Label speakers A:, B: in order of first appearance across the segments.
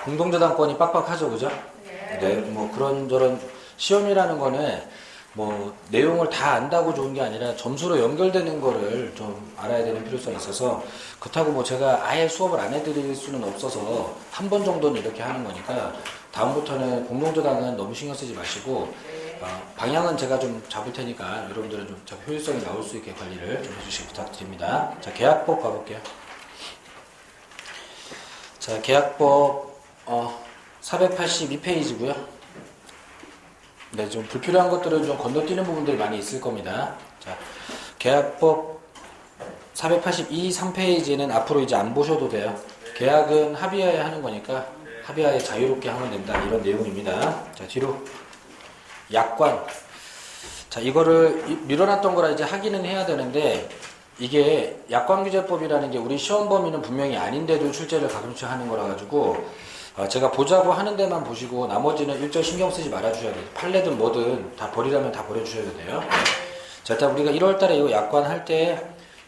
A: 공동저당권이 빡빡하죠, 그죠? 네, 뭐 그런저런 시험이라는 거는 뭐 내용을 다 안다고 좋은 게 아니라 점수로 연결되는 거를 좀 알아야 되는 필요성이 있어서 그렇다고 뭐 제가 아예 수업을 안 해드릴 수는 없어서 한 번 정도는 이렇게 하는 거니까 다음부터는 공동저당은 너무 신경 쓰지 마시고 방향은 제가 좀 잡을 테니까 여러분들은 좀 효율성이 나올 수 있게 관리를 좀 해주시기 부탁드립니다. 자, 계약법 가볼게요. 자, 계약법 482페이지고요. 네, 좀 불필요한 것들은 좀 건너뛰는 부분들이 많이 있을 겁니다. 자, 계약법 482, 3페이지는 앞으로 이제 안 보셔도 돼요. 계약은 합의하에 하는 거니까 합의하에 자유롭게 하면 된다. 이런 내용입니다. 자, 뒤로. 약관. 자, 이거를 밀어놨던 거라 이제 확인은 해야 되는데 이게 약관규제법이라는 게 우리 시험 범위는 분명히 아닌데도 출제를 가끔씩 하는 거라 가지고 제가 보자고 하는 데만 보시고 나머지는 일절 신경 쓰지 말아 주셔야 돼요. 판례든 뭐든 다 버리라면 다 버려주셔야 돼요. 자, 일단 우리가 1월 달에 이거 약관 할 때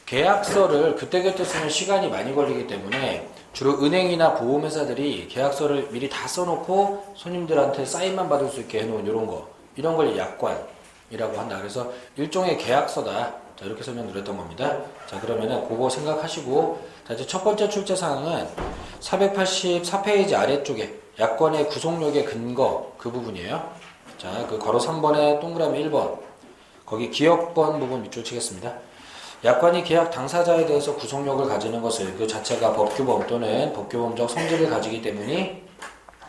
A: 계약서를 그때그때 쓰면 시간이 많이 걸리기 때문에 주로 은행이나 보험회사들이 계약서를 미리 다 써놓고 손님들한테 사인만 받을 수 있게 해놓은 이런 걸 약관이라고 한다. 그래서 일종의 계약서다. 자, 이렇게 설명드렸던 겁니다. 자, 그러면은 그거 생각하시고, 자, 이제 첫 번째 출제 사항은 484페이지 아래쪽에 약관의 구속력의 근거 그 부분이에요. 자, 그 괄호 3번에 동그라미 1번. 거기 기억번 부분 밑줄 치겠습니다. 약관이 계약 당사자에 대해서 구속력을 가지는 것을 그 자체가 법규범 또는 법규범적 성질을 가지기 때문이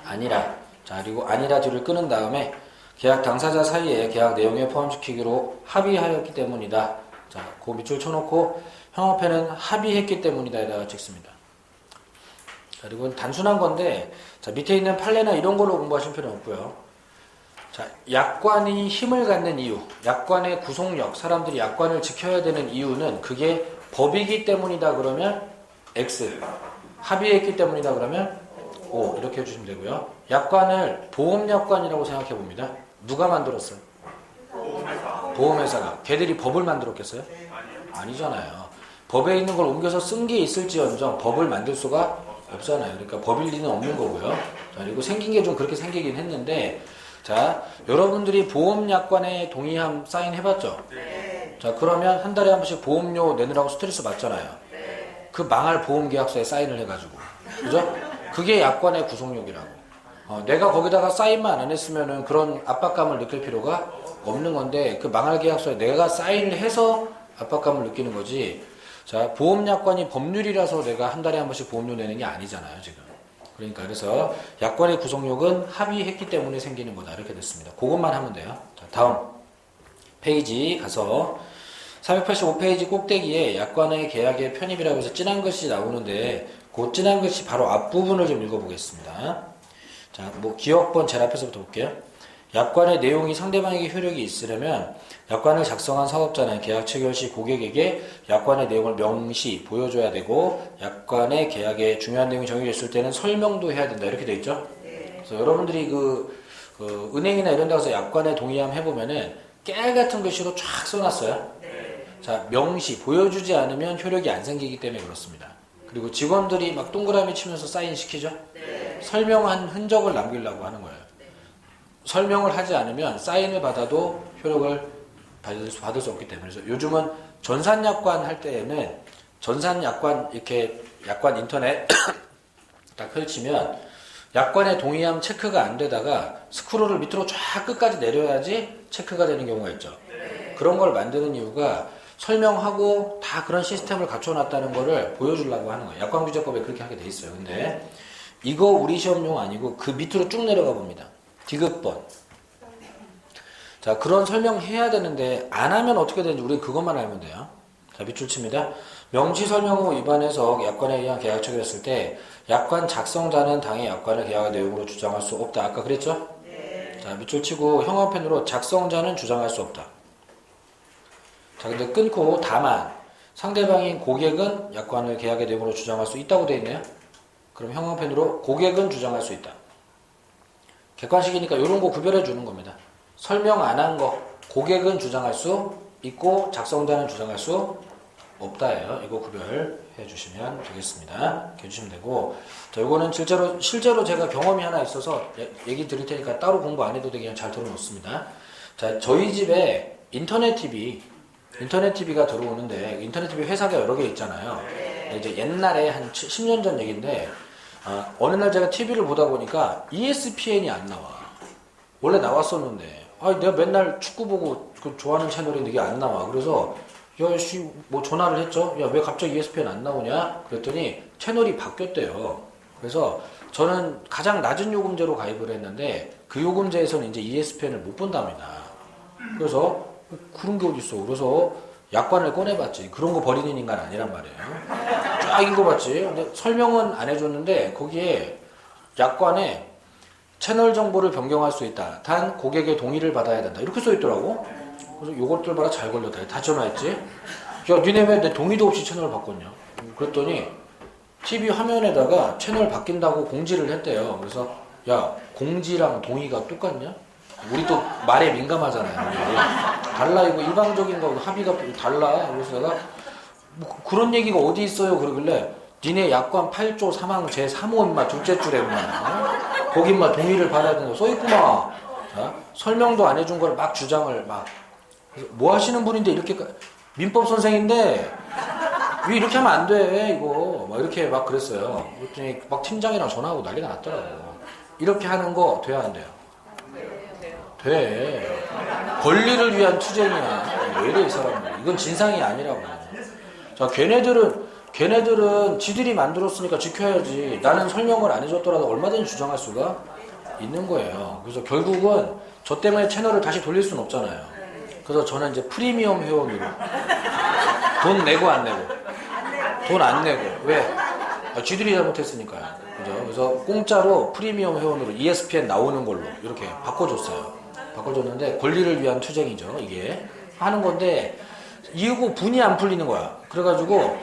A: 아니라, 자, 그리고 아니라 뒤를 끄는 다음에 계약 당사자 사이에 계약 내용에 포함시키기로 합의하였기 때문이다. 자, 그 밑줄 쳐놓고 형업회는 합의했기 때문이다. 에다가 찍습니다. 자, 그리고 단순한 건데, 자, 밑에 있는 판례나 이런 걸로 공부하실 필요는 없고요. 자, 약관이 힘을 갖는 이유, 약관의 구속력, 사람들이 약관을 지켜야 되는 이유는 그게 법이기 때문이다 그러면 X, 합의했기 때문이다 그러면 O 이렇게 해주시면 되고요. 약관을 보험약관이라고 생각해 봅니다. 누가 만들었어요? 보험회사가. 걔들이 법을 만들었겠어요? 아니잖아요. 법에 있는 걸 옮겨서 쓴 게 있을지언정 법을 만들 수가 없잖아요. 그러니까 법일 리는 없는 거고요. 자, 그리고 생긴 게 좀 그렇게 생기긴 했는데, 자, 여러분들이 보험약관에 동의함 사인해봤죠? 네. 자, 그러면 한 달에 한 번씩 보험료 내느라고 스트레스 받잖아요. 네. 그 망할 보험계약서에 사인을 해가지고. 그죠? 그게 약관의 구속력이라고. 내가 거기다가 사인만 안 했으면은 그런 압박감을 느낄 필요가 없는 건데, 그 망할 계약서에 내가 사인을 해서 압박감을 느끼는 거지. 자, 보험약관이 법률이라서 내가 한 달에 한 번씩 보험료 내는 게 아니잖아요, 지금. 그러니까 그래서 약관의 구속력은 합의했기 때문에 생기는 거다. 이렇게 됐습니다. 그것만 하면 돼요. 자, 다음 페이지 가서 485페이지 꼭대기에 약관의 계약의 편입이라고 해서 진한 글씨 나오는데 그 진한 글씨 바로 앞부분을 좀 읽어보겠습니다. 자, 뭐 기억번 제일 앞에서부터 볼게요. 약관의 내용이 상대방에게 효력이 있으려면 약관을 작성한 사업자는 계약 체결 시 고객에게 약관의 내용을 명시 보여줘야 되고 약관의 계약에 중요한 내용이 정해져 있을 때는 설명도 해야 된다. 이렇게 돼 있죠. 그래서 여러분들이 그 은행이나 이런 데 가서 약관에 동의함 해보면은 깨알 같은 글씨로 쫙 써놨어요. 자, 명시 보여주지 않으면 효력이 안 생기기 때문에 그렇습니다. 그리고 직원들이 막 동그라미 치면서 사인 시키죠. 설명한 흔적을 남기려고 하는 거예요. 설명을 하지 않으면 사인을 받아도 효력을 받을 수 없기 때문에. 그래서 요즘은 전산약관 할 때에는 전산약관 이렇게 약관 인터넷 딱 펼치면 약관에 동의함 체크가 안 되다가 스크롤을 밑으로 쫙 끝까지 내려야지 체크가 되는 경우가 있죠. 그런 걸 만드는 이유가 설명하고 다 그런 시스템을 갖춰놨다는 거를 보여주려고 하는 거예요. 약관규제법에 그렇게 하게 돼 있어요. 근데 이거 우리 시험용 아니고 그 밑으로 쭉 내려가 봅니다. 디귿번. 자, 그런 설명해야 되는데 안 하면 어떻게 되는지 우리는 그것만 알면 돼요. 자, 밑줄 칩니다. 명시 설명 후 위반해서 약관에 의한 계약 체결했을 때 약관 작성자는 당의 약관을 계약의 내용으로 주장할 수 없다. 아까 그랬죠? 네. 자, 밑줄 치고 형광펜으로 작성자는 주장할 수 없다. 자, 근데 끊고 다만 상대방인 고객은 약관을 계약의 내용으로 주장할 수 있다고 되어 있네요. 그럼 형광펜으로 고객은 주장할 수 있다. 객관식이니까 이런 거 구별해 주는 겁니다. 설명 안 한 거 고객은 주장할 수 있고 작성자는 주장할 수 없다예요. 이거 구별해 해주시면 되겠습니다. 이렇게 해주시면 되고, 자, 이거는 실제로 제가 경험이 하나 있어서 얘기 드릴 테니까 따로 공부 안 해도 되게 그냥 잘 들어놓습니다. 자, 저희 집에 인터넷 TV가 들어오는데, 인터넷 TV 회사가 여러 개 있잖아요. 이제 옛날에 한 10년 전 얘기인데, 어느 날 제가 TV를 보다 보니까 ESPN이 안 나와. 원래 나왔었는데, 내가 맨날 축구 보고 그 좋아하는 채널인데 이게 안 나와. 그래서, 뭐 전화를 했죠. 왜 갑자기 ESPN 안 나오냐? 그랬더니 채널이 바뀌었대요. 그래서 저는 가장 낮은 요금제로 가입을 했는데, 그 요금제에서는 이제 ESPN을 못 본답니다. 그래서, 그런 게 어딨어. 그래서 약관을 꺼내봤지. 그런 거 버리는 인간 아니란 말이에요. 쫙 읽어봤지. 근데 설명은 안 해줬는데 거기에 약관에 채널 정보를 변경할 수 있다. 단 고객의 동의를 받아야 된다. 이렇게 써있더라고. 그래서 요것들 봐라 잘 걸렸다. 다 전화했지. 야 니네 왜 내 동의도 없이 채널을 바꿨냐. 그랬더니 TV 화면에다가 채널 바뀐다고 공지를 했대요. 그래서 야 공지랑 동의가 똑같냐? 우리 또 말에 민감하잖아요. 달라 이거 일방적인 거 합의가 달라. 그래서 내가 뭐 그런 얘기가 어디 있어요? 그러길래 니네 약관 8조 3항 제3호 인마 둘째 줄에 인마 거기 인마 동의를 받아야 된다고 써있구만. 설명도 안 해준 걸 막 주장을 막 뭐 하시는 분인데 이렇게 민법 선생인데 왜 이렇게 하면 안 돼 이거 막 이렇게 막 그랬어요. 그랬더니 막 팀장이랑 전화하고 난리가 났더라고. 이렇게 하는 거 돼야 안 돼요? 돼. 권리를 위한 투쟁이야. 왜 이래 이 사람들. 이건 진상이 아니라고. 자, 걔네들은 지들이 만들었으니까 지켜야지. 나는 설명을 안 해줬더라도 얼마든지 주장할 수가 있는 거예요. 그래서 결국은 저 때문에 채널을 다시 돌릴 수는 없잖아요. 그래서 저는 이제 프리미엄 회원으로 돈 내고 안 내고 돈 안 내고 왜? 지들이 잘못했으니까요. 그죠? 그래서 공짜로 프리미엄 회원으로 ESPN 나오는 걸로 이렇게 바꿔줬어요. 바꿔줬는데 권리를 위한 투쟁이죠. 이게 하는 건데 이거 분이 안 풀리는 거야. 그래가지고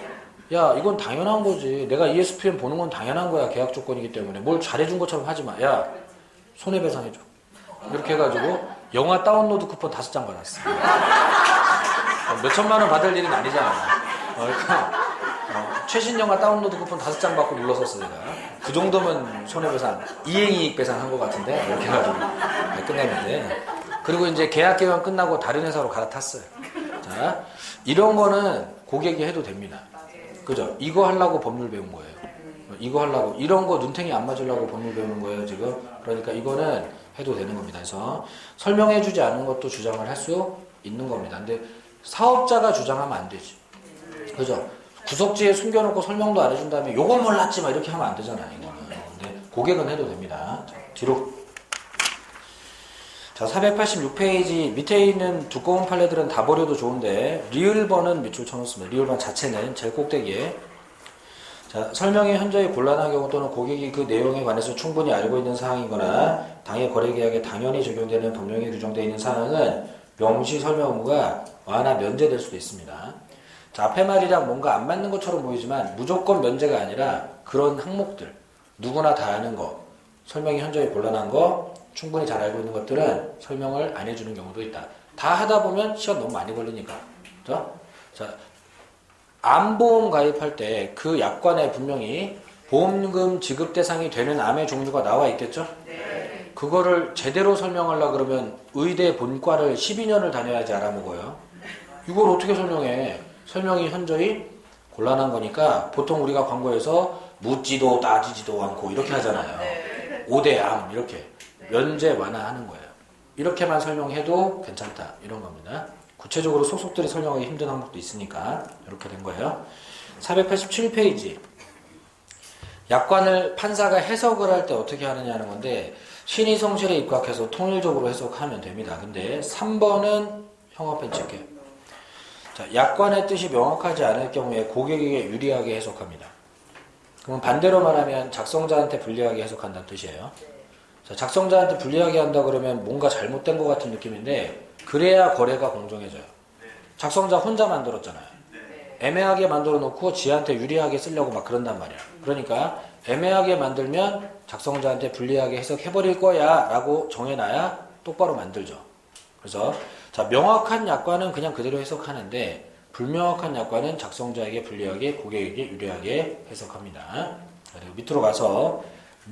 A: 야 이건 당연한 거지. 내가 ESPN 보는 건 당연한 거야. 계약 조건이기 때문에 뭘 잘해준 것처럼 하지 마. 야 손해배상해줘. 이렇게 해가지고 영화 다운로드 쿠폰 5장 받았어. 몇천만 원 받을 일은 아니잖아. 그러니까 최신 영화 다운로드 쿠폰 5장 받고 눌렀었어 내가. 그 정도면 손해배상, 이행이익 배상한 것 같은데 이렇게 해가지고 끝냈는데. 그리고 이제 계약 기간 끝나고 다른 회사로 갈아탔어요. 자, 이런 거는 고객이 해도 됩니다. 그죠? 이거 하려고 법률 배운 거예요. 이거 하려고 이런 거 눈탱이 안 맞으려고 법률 배우는 거예요 지금. 그러니까 이거는 해도 되는 겁니다. 그래서 설명해주지 않은 것도 주장을 할 수 있는 겁니다. 근데 사업자가 주장하면 안 되지. 그죠? 구석지에 숨겨놓고 설명도 안 해준 다음에 요건 몰랐지 막 이렇게 하면 안 되잖아요. 이거는. 근데 고객은 해도 됩니다. 자, 뒤로. 자, 486페이지 밑에 있는 두꺼운 판례들은 다 버려도 좋은데 리을번은 밑줄 쳐놓습니다. 리을번 자체는 제일 꼭대기에. 자, 설명이 현저히 곤란한 경우 또는 고객이 그 내용에 관해서 충분히 알고 있는 사항이거나 당해 거래계약에 당연히 적용되는 법령에 규정되어 있는 사항은 명시 설명 의무가 완화 면제될 수도 있습니다. 자, 앞에 말이랑 뭔가 안 맞는 것처럼 보이지만 무조건 면제가 아니라 그런 항목들 누구나 다 아는 거 설명이 현저히 곤란한 거 충분히 잘 알고 있는 것들은 설명을 안 해주는 경우도 있다. 다 하다 보면 시간 너무 많이 걸리니까. 그죠? 자, 암보험 가입할 때 그 약관에 분명히 보험금 지급 대상이 되는 암의 종류가 나와 있겠죠? 네. 그거를 제대로 설명하려고 그러면 의대 본과를 12년을 다녀야지 알아먹어요. 이걸 어떻게 설명해? 설명이 현저히 곤란한 거니까 보통 우리가 광고에서 묻지도 따지지도 않고 이렇게 하잖아요. 5대 암 이렇게 면제 완화하는 거예요. 이렇게만 설명해도 괜찮다 이런 겁니다. 구체적으로 속속들이 설명하기 힘든 항목도 있으니까 이렇게 된 거예요. 487페이지 약관을 판사가 해석을 할 때 어떻게 하느냐는 건데 신의 성실에 입각해서 통일적으로 해석하면 됩니다. 근데 3번은 형합펜 칠게요. 자, 약관의 뜻이 명확하지 않을 경우에 고객에게 유리하게 해석합니다. 그럼 반대로 말하면 작성자한테 불리하게 해석한다는 뜻이에요. 자, 작성자한테 불리하게 한다 그러면 뭔가 잘못된 것 같은 느낌인데 그래야 거래가 공정해져요. 작성자 혼자 만들었잖아요. 애매하게 만들어 놓고 지한테 유리하게 쓰려고 막 그런단 말이야. 그러니까 애매하게 만들면 작성자한테 불리하게 해석해버릴 거야 라고 정해놔야 똑바로 만들죠. 그래서 자, 명확한 약관은 그냥 그대로 해석하는데 불명확한 약관은 작성자에게 불리하게 고객에게 유리하게 해석합니다. 그리고 밑으로 가서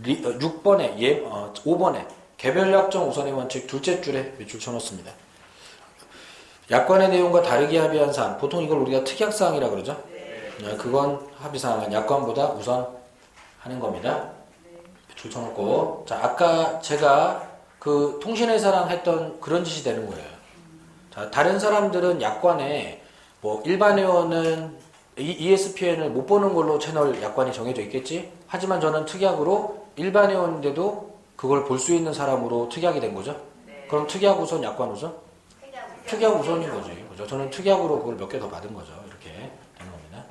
A: 5번에 개별약정 우선의 원칙 둘째 줄에 밑줄 쳐놓습니다. 약관의 내용과 다르게 합의한 사항, 보통 이걸 우리가 특약사항이라 그러죠. 그건 합의사항은 약관보다 우선 하는 겁니다. 밑줄 쳐놓고, 자, 아까 제가 그 통신회사랑 했던 그런 짓이 되는 거예요. 자, 다른 사람들은 약관에 뭐 일반 회원은 ESPN을 못 보는 걸로 채널 약관이 정해져 있겠지. 하지만 저는 특약으로 일반 회원인데도 그걸 볼 수 있는 사람으로 특약이 된 거죠. 그럼 특약 우선, 약관 우선? 특약 우선인 거지. 그죠? 저는 특약으로 그걸 몇 개 더 받은 거죠. 이렇게 되는 겁니다.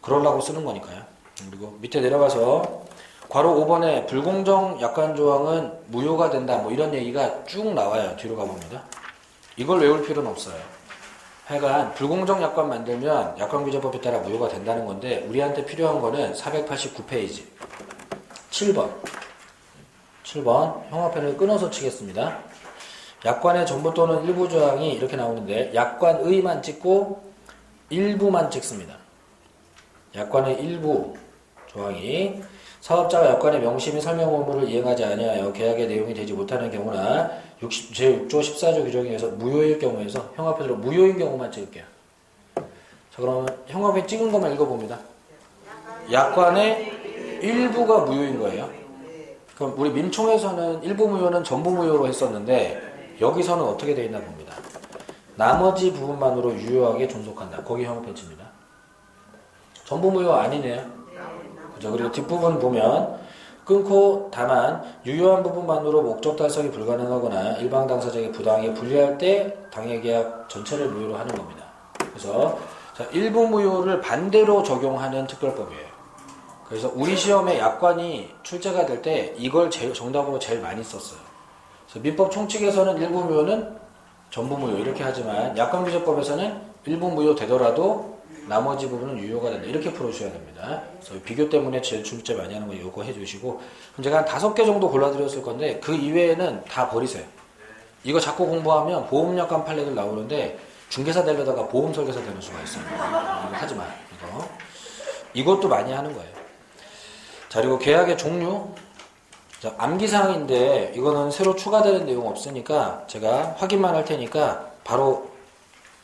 A: 그러려고 쓰는 거니까요. 그리고 밑에 내려가서 괄호 5번에 불공정 약관 조항은 무효가 된다. 뭐 이런 얘기가 쭉 나와요. 뒤로 가봅니다. 이걸 외울 필요는 없어요. 하여간 불공정 약관 만들면 약관규제법에 따라 무효가 된다는 건데 우리한테 필요한 거는 489페이지 7번 형광펜을 끊어서 치겠습니다. 약관의 전부 또는 일부 조항이 이렇게 나오는데 약관의만 찍고 일부만 찍습니다. 약관의 일부 조항이 사업자가 약관의 명시 및 설명 의무를 이행하지 아니하여 계약의 내용이 되지 못하는 경우나 제6조 14조 규정에 의해서 무효일 경우에서 형광펜으로 무효인 경우만 찍을게요. 자, 그러면 형광펜 찍은 것만 읽어봅니다. 약관의 일부가 무효인 거예요. 그럼 우리 민총에서는 일부 무효는 전부 무효로 했었는데 여기서는 어떻게 되어 있나 봅니다. 나머지 부분만으로 유효하게 존속한다. 거기 형광펜 칩니다. 전부 무효 아니네요. 그죠? 그리고 뒷부분 보면 끊고 다만 유효한 부분만으로 목적 달성이 불가능하거나 일방 당사자에게 부당하게 불리할 때 당해계약 전체를 무효로 하는 겁니다. 그래서 자, 일부 무효를 반대로 적용하는 특별법이에요. 그래서 우리 시험에 약관이 출제가 될 때 이걸 정답으로 제일 많이 썼어요. 그래서 민법 총칙에서는 일부 무효는 전부 무효 이렇게 하지만 약관규제법에서는 일부 무효 되더라도 나머지 부분은 유효가 된다. 이렇게 풀어주셔야 됩니다. 그래서 비교 때문에 제일 출제 많이 하는 거 이거 해주시고 그럼 제가 한 5개 정도 골라드렸을 건데 그 이외에는 다 버리세요. 이거 자꾸 공부하면 보험약관 판례들 나오는데 중개사 되려다가 보험 설계사 되는 수가 있어요. 이거 하지 마. 이것도 많이 하는 거예요. 자, 그리고 계약의 종류. 자, 암기사항인데 이거는 새로 추가되는 내용 없으니까 제가 확인만 할 테니까 바로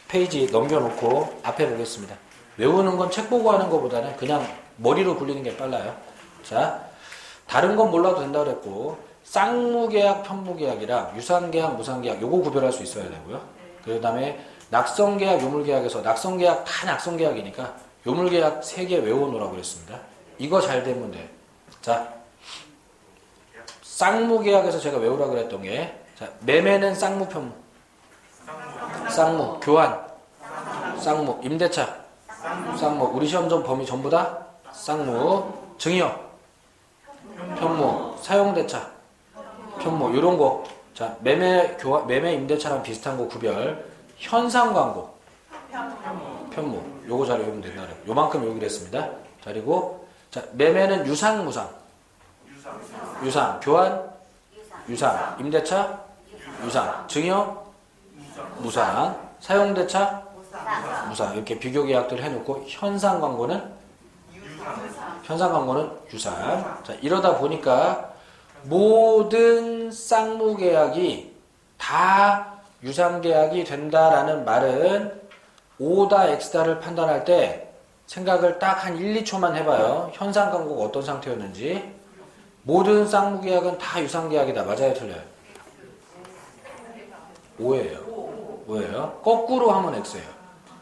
A: 페이지 넘겨놓고 앞에 보겠습니다. 외우는 건 책 보고 하는 것보다는 그냥 머리로 굴리는 게 빨라요. 자, 다른 건 몰라도 된다고 그랬고 쌍무계약, 편무계약이랑 유상계약, 무상계약 요거 구별할 수 있어야 되고요. 그 다음에 낙성계약, 요물계약에서 낙성계약 다 낙성계약이니까 요물계약 3개 외워놓으라고 그랬습니다. 이거 잘 되면 돼요. 자, 쌍무계약에서 제가 외우라고 그랬던 게 자, 매매는 쌍무, 편무. 쌍무, 교환, 쌍무, 임대차, 쌍무, 우리 시험점 범위 전부 다 쌍무, 증여, 편무, 사용대차, 편무, 요런 거. 자, 매매, 교환, 매매, 임대차랑 비슷한 거 구별, 현상 광고, 편무, 요거 잘 외우면 된다. 요만큼 외우기로 했습니다. 자, 그리고, 자, 매매는 유상, 무상, 유상, 교환, 유상, 임대차, 유상, 증여, 무상, 사용대차, 무상 이렇게 비교계약들을 해놓고 현상 광고는 유상. 자, 이러다 보니까 모든 쌍무계약이 다 유상계약이 된다라는 말은 O다 X다를 판단할 때 생각을 딱 한 1, 2초만 해봐요. 현상 광고가 어떤 상태였는지. 모든 쌍무계약은 다 유상계약이다. 맞아요, 틀려요? O예요. 거꾸로 하면 X예요.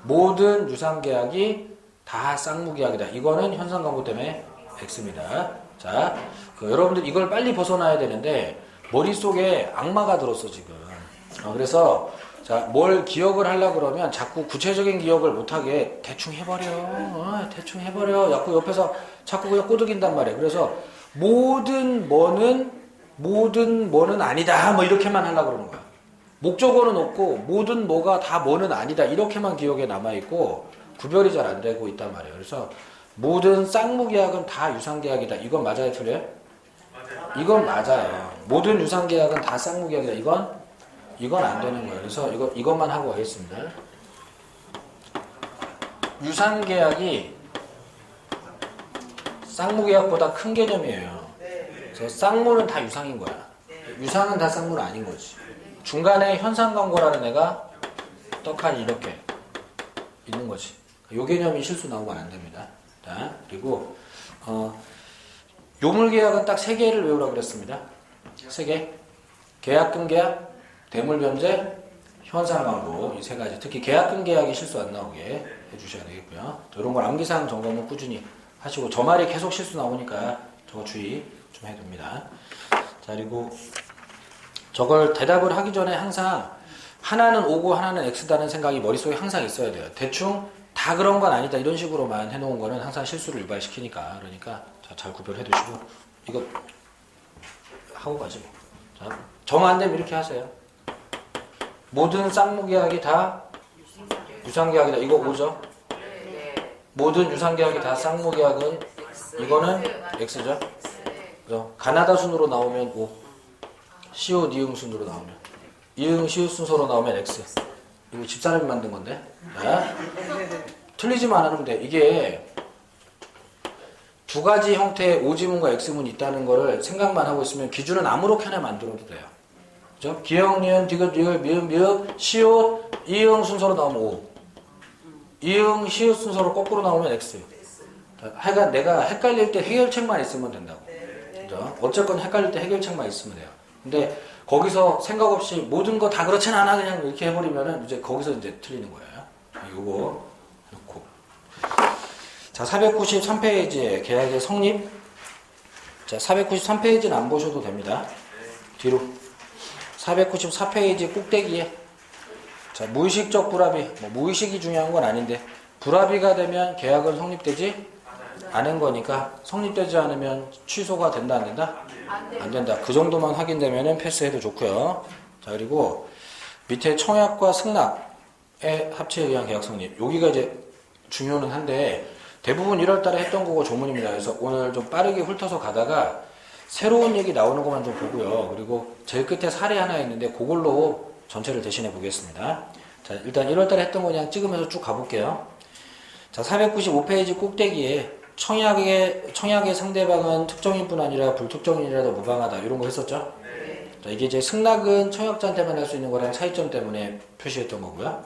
A: 모든 유상계약이 다 쌍무계약이다. 이거는 현상 광고 때문에 X입니다. 자, 여러분들 이걸 빨리 벗어나야 되는데 머릿속에 악마가 들었어 지금. 그래서 자, 뭘 기억을 하려고 그러면 자꾸 구체적인 기억을 못하게 대충 해버려. 자꾸 옆에서 자꾸 그냥 꼬드긴단 말이에요. 그래서 모든 뭐는 아니다. 뭐 이렇게만 하려고 그러는 거야. 목적어는 없고 모든 뭐가 다 뭐는 아니다. 이렇게만 기억에 남아있고 구별이 잘 안 되고 있단 말이에요. 그래서 모든 쌍무계약은 다 유상계약이다. 이건 맞아요, 틀려요? 이건 맞아요. 모든 유상계약은 다 쌍무계약이다. 이건 안 되는 거예요. 그래서 이것만 하고 가겠습니다. 유상계약이 쌍무계약보다 큰 개념이에요. 그래서 쌍무는 다 유상인 거야. 유상은 다 쌍무는 아닌 거지. 중간에 현상광고라는 애가 떡하니 이렇게 있는 거지. 요 개념이 실수 나오면 안 됩니다. 자, 그리고 요물계약은 딱 3개를 외우라고 그랬습니다. 3개. 계약금계약, 대물변제, 현상광고 이 3가지. 특히 계약금계약이 실수 안 나오게 해주셔야 되겠고요. 이런 걸 암기사항 점검은 꾸준히 하시고 저 말이 계속 실수 나오니까 저거 주의 좀 해둡니다. 자, 그리고 저걸 대답을 하기 전에 항상 하나는 O고 하나는 X다는 생각이 머릿속에 항상 있어야 돼요. 대충 다 그런 건 아니다 이런 식으로만 해놓은 거는 항상 실수를 유발시키니까. 그러니까 잘 구별해 두시고 이거 하고 가지 뭐. 자, 정 안 되면 이렇게 하세요. 모든 쌍무계약이 다 유상계약이다. 이거 O죠? 모든 유상계약이 다 쌍무계약은 이거는 X죠? 그죠? 가나다 순으로 나오면 O, 시옷 니응 순으로 나오면 이응 시옷 순서로 나오면 X. 이거 집사람이 만든 건데. 네? 틀리지만 않으면 돼. 이게 2가지 형태의 오지문과 X문이 있다는 거를 생각만 하고 있으면 기준은 아무렇게나 만들어도 돼요. 그죠? 기역, 니은, 디귿, 리을, 미음, 미읍, 시옷, 이응 순서로 나오면 O. 이응, 시옷 순서로 거꾸로 나오면 X. 하여간 내가 헷갈릴 때 해결책만 있으면 된다고. 그죠? 어쨌건 헷갈릴 때 해결책만 있으면 돼요. 근데 거기서 생각 없이 모든 거 다 그렇진 않아 그냥 이렇게 해버리면은 이제 거기서 이제 틀리는 거예요. 요거 놓고. 자, 493페이지에 계약의 성립. 자, 493페이지는 안 보셔도 됩니다. 뒤로. 494페이지 꼭대기에. 자, 무의식적 불합의. 뭐 무의식이 중요한 건 아닌데 불합의가 되면 계약은 성립되지 않은 거니까 성립되지 않으면 취소가 된다 안 된다? 안 된다. 그 정도만 확인되면 패스해도 좋고요. 자, 그리고 밑에 청약과 승낙의 합체에 의한 계약 성립. 여기가 이제 중요는 한데 대부분 1월 달에 했던 거고 조문입니다. 그래서 오늘 좀 빠르게 훑어서 가다가 새로운 얘기 나오는 것만 좀 보고요. 그리고 제일 끝에 사례 하나 있는데 그걸로 전체를 대신해 보겠습니다. 자, 일단 1월 달에 했던 거 그냥 찍으면서 쭉 가볼게요. 자, 495페이지 꼭대기에 청약의 상대방은 특정인뿐 아니라 불특정인이라도 무방하다 이런 거 했었죠? 네. 자, 이게 이제 승낙은 청약자한테만 할 수 있는 거랑 차이점 때문에 표시했던 거고요.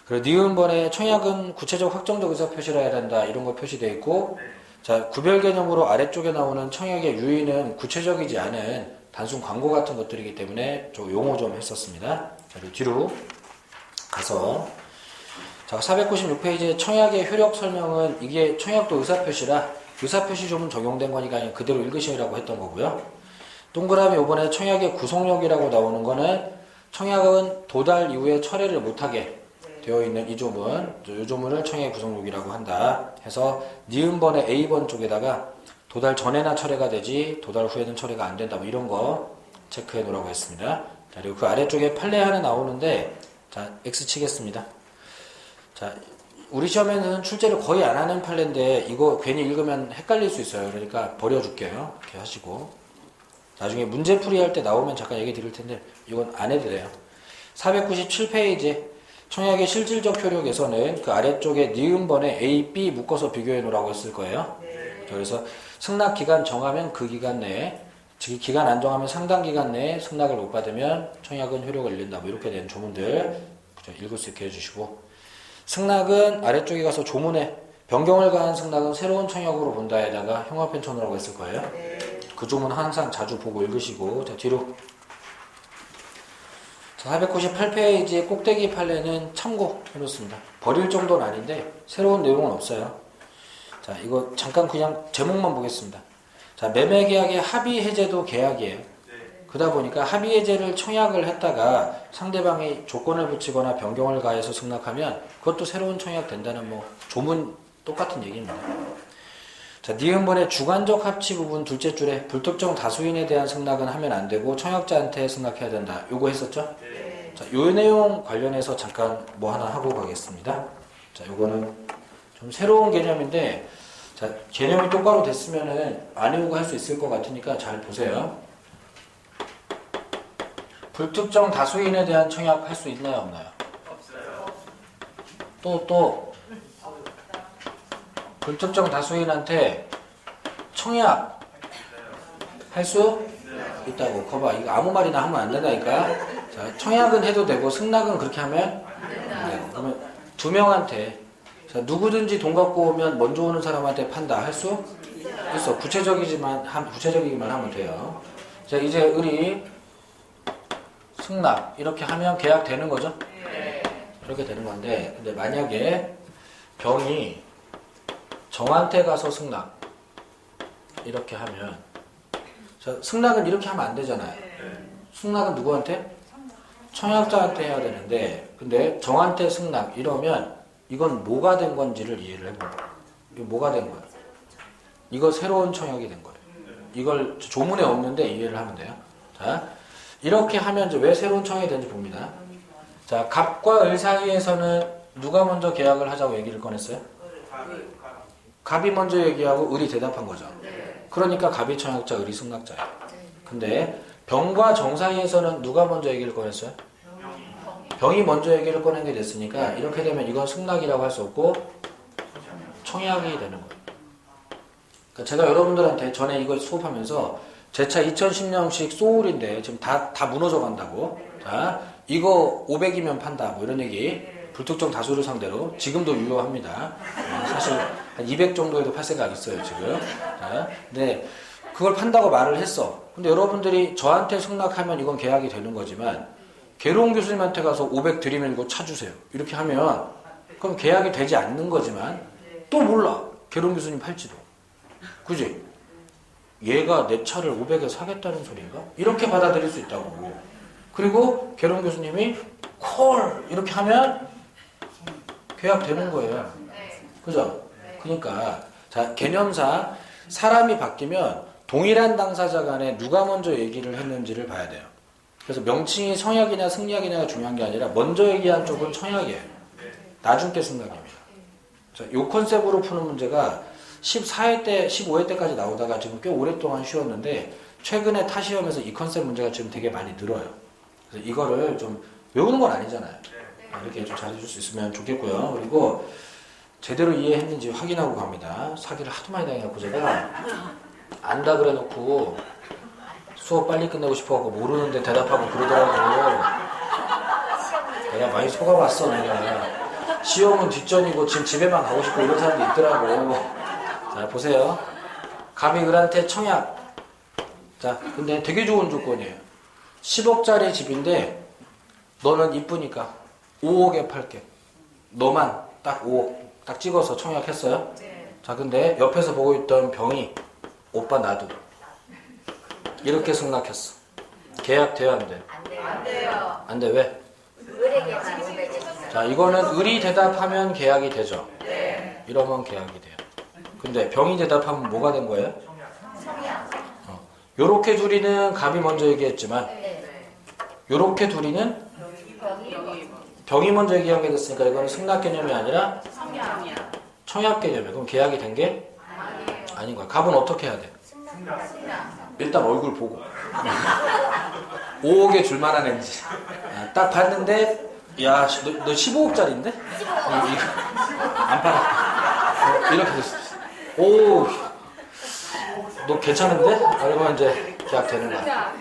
A: 그리고 니은번에 청약은 구체적 확정적 의사 표시를 해야 된다 이런 거 표시되어 있고, 자, 구별 개념으로 아래쪽에 나오는 청약의 유의는 구체적이지 않은 단순 광고 같은 것들이기 때문에 저 용어 좀 했었습니다. 자, 그리고 뒤로 가서 자, 496페이지의 청약의 효력 설명은 이게 청약도 의사표시라 의사표시 조문 적용된 거니까 그냥 그대로 읽으시라고 했던 거고요. 동그라미 이번에 청약의 구속력이라고 나오는 거는 청약은 도달 이후에 철회를 못하게 되어 있는 이 조문, 이 조문을 청약의 구속력이라고 한다 해서 니은번의 A번 쪽에다가 도달 전에나 철회가 되지 도달 후에는 철회가 안 된다 뭐 이런 거 체크해 놓으라고 했습니다. 자, 그리고 그 아래쪽에 판례 하나 나오는데 자, X 치겠습니다. 자, 우리 시험에는 출제를 거의 안 하는 판례인데 이거 괜히 읽으면 헷갈릴 수 있어요. 그러니까 버려줄게요. 이렇게 하시고 나중에 문제풀이 할 때 나오면 잠깐 얘기 드릴 텐데 이건 안 해도 돼요. 497페이지 청약의 실질적 효력에서는 그 아래쪽에 니은번에 A, B 묶어서 비교해 놓으라고 했을 거예요. 그래서 승낙 기간 정하면 그 기간 내에 즉 기간 안 정하면 상당 기간 내에 승낙을 못 받으면 청약은 효력을 잃는다. 뭐 이렇게 된 조문들 읽을 수 있게 해주시고 승낙은 아래쪽에 가서 조문에 변경을 가한 승낙은 새로운 청약으로 본다에다가 형합 편천이라고 했을 거예요. 그 조문 항상 자주 보고 읽으시고 자, 뒤로 자, 498페이지의 꼭대기 판례는 참고 해놓습니다. 버릴 정도는 아닌데 새로운 내용은 없어요. 자, 이거 잠깐 그냥 제목만 보겠습니다. 자, 매매계약의 합의 해제도 계약이에요. 그러다 보니까 합의 해제를 청약을 했다가 상대방이 조건을 붙이거나 변경을 가해서 승낙하면 그것도 새로운 청약 된다는 뭐 조문 똑같은 얘기입니다. 자, 니은번의 주관적 합치 부분 둘째 줄에 불특정 다수인에 대한 승낙은 하면 안 되고 청약자한테 승낙해야 된다. 요거 했었죠? 네. 자, 요 내용 관련해서 잠깐 뭐 하나 하고 가겠습니다. 자, 요거는 좀 새로운 개념인데 자, 개념이 똑바로 됐으면은 안 외우고 할 수 있을 것 같으니까 잘 보세요. 불특정 다수인에 대한 청약 할 수 있나요, 없나요?
B: 없어요.
A: 또 불특정 다수인한테 청약 할 수 있다고. 거봐, 이거 아무 말이나 하면 안 된다니까. 자, 청약은 해도 되고 승낙은 그렇게 하면 안 되고. 그러면 두 명한테, 자, 누구든지 돈 갖고 오면 먼저 오는 사람한테 판다 할 수 있어. 구체적이기만 하면 돼요. 자, 이제 의리 승낙 이렇게 하면 계약 되는 거죠? 이렇게 되는 건데, 근데 만약에 병이 정한테 가서 승낙 이렇게 하면, 자, 승낙은 이렇게 하면 안 되잖아요. 승낙은 누구한테? 청약자한테 해야 되는데, 근데 정한테 승낙 이러면 이건 뭐가 된 건지를 이해를 해봐요. 이거 뭐가 된 거예요? 이거 새로운 청약이 된 거예요. 이걸 조문에 없는데 이해를 하면 돼요. 자, 이렇게 하면 이제 왜 새로운 청약이 되는지 봅니다. 자, 갑과 을 사이에서는 누가 먼저 계약을 하자고 얘기를 꺼냈어요? 갑이 먼저 얘기하고 을이 대답한 거죠. 그러니까 갑이 청약자, 을이 승낙자예요. 근데 병과 정 사이에서는 누가 먼저 얘기를 꺼냈어요? 병이 먼저 얘기를 꺼낸 게 됐으니까 이렇게 되면 이건 승낙이라고 할 수 없고 청약이 되는 거예요. 그러니까 제가 여러분들한테 전에 이걸 수업하면서 제 차 2010년식 소울인데 지금 다 무너져 간다고. 자, 이거 500이면 판다. 뭐 이런 얘기. 불특정 다수를 상대로 지금도 유효합니다. 사실 한 200 정도에도 팔 생각 있어요, 지금. 자, 근데 그걸 판다고 말을 했어. 근데 여러분들이 저한테 승낙하면 이건 계약이 되는 거지만 계룡 교수님한테 가서 500 드리면 이거 차 주세요. 이렇게 하면 그럼 계약이 되지 않는 거지만 또 몰라. 계룡 교수님 팔지도. 그지? 얘가 내 차를 500에 사겠다는 소리인가? 이렇게 받아들일 수 있다고. 그리고 계룡 교수님이 콜 이렇게 하면 계약되는 거예요. 그죠? 그러니까 자, 개념상 사람이 바뀌면 동일한 당사자 간에 누가 먼저 얘기를 했는지를 봐야 돼요. 그래서 명칭이 청약이냐 승낙이냐가 중요한 게 아니라 먼저 얘기한 쪽은 청약이에요. 나중 게 승낙입니다. 자, 이 컨셉으로 푸는 문제가 14회 때, 15회 때까지 나오다가 지금 꽤 오랫동안 쉬었는데 최근에 타 시험에서 이 컨셉 문제가 지금 되게 많이 늘어요. 그래서 이거를 좀 외우는 건 아니잖아요. 이렇게 좀 잘해줄 수 있으면 좋겠고요. 그리고 제대로 이해했는지 확인하고 갑니다. 사기를 하도 많이 당해갖고 제가 안다 그래 놓고 수업 빨리 끝내고 싶어갖고 모르는데 대답하고 그러더라고. 내가 많이 속아봤어. 내가 시험은 뒷전이고 지금 집에만 가고 싶고 이런 사람도 있더라고. 자, 보세요. 갑이 을한테 청약. 자, 근데 되게 좋은 조건이에요. 10억짜리 집인데 너는 이쁘니까 5억에 팔게. 너만 딱 5억 딱 찍어서 청약했어요. 자, 근데 옆에서 보고 있던 병이 오빠 나도 이렇게 승낙했어. 계약 돼요, 안 돼요?
B: 안 돼요.
A: 안 돼. 왜?
B: 을에게만 500 줬어요.
A: 자, 이거는 을이 대답하면 계약이 되죠.
B: 네.
A: 이러면 계약이 돼요. 근데 병이 대답하면 뭐가 된 거예요?
B: 청약.
A: 요렇게 둘이는 갑이 먼저 얘기했지만
B: 네.
A: 요렇게 둘이는 병이 먼저 얘기한 게 됐으니까 이거는 승낙 개념이 아니라 청약 개념이에요. 그럼 계약이 된 게 아닌 거야. 갑은 어떻게 해야 돼? 일단 얼굴 보고 5억에 줄만한 앤지 딱 봤는데 야, 너 15억짜리인데? 안 팔아. 이렇게 됐어. 오, 너 괜찮은데? 그러면 이제 계약되는 거야.